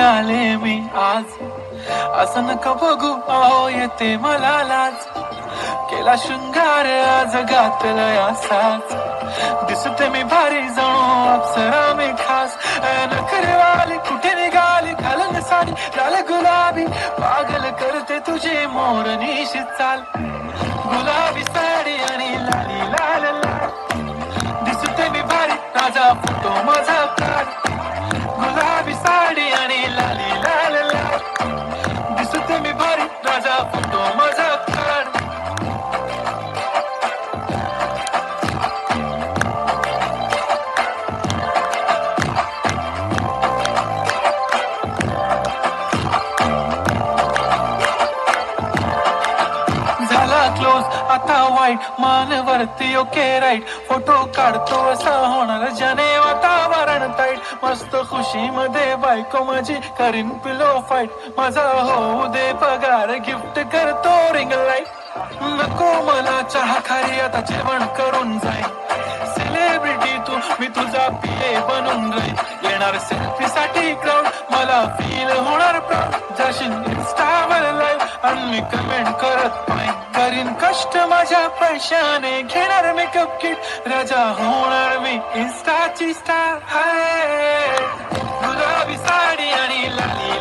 आले मी आज. असं नका बघू अहो येते मला लाज. केला शृंगार आज घातलाय असाच. दिसते मी भारी जणू अप्सरा मी खास. नखरेवाली कुठे निघाली घालून साडी लाल गुलाबी. पागल करते तुझे मोरनीशी चाल. गुलाबी साडी आणि लाली लाल लाल. दिसते मी भारी राजा फोटो माझा काढ. गुलाबी साडी आणि लाली लाल लाल. दिसते मी भारी राजा फोटो माझा काढ. झाला क्लोज आता वाईट मानवरती ओके राईट. फोटो काढतो असा होणार ज्याने वातावरण टाईट. मस्त खुशी मध्ये बायको माझी करीन पिलो फाईट. माझा होऊ दे पगार गिफ्ट करतो रिंग लाईट. नको मला चहा खारी आता जेवण करून जाईन. सेलिब्रिटी तू मी तुझा पिले बनून राहील. येणार सेल्फी साठी क्राऊड मला फील होणार प्राऊड. जाशील इन्स्टावर लाईव्ह आणि मी कमेंट करत पाहिजे. करीन कष्ट माझ्या पैशाने घेणार मेकअप किट. राजा होणार मी इन्स्टाची स्टार. हाय गुलाबी साडी आणि लाली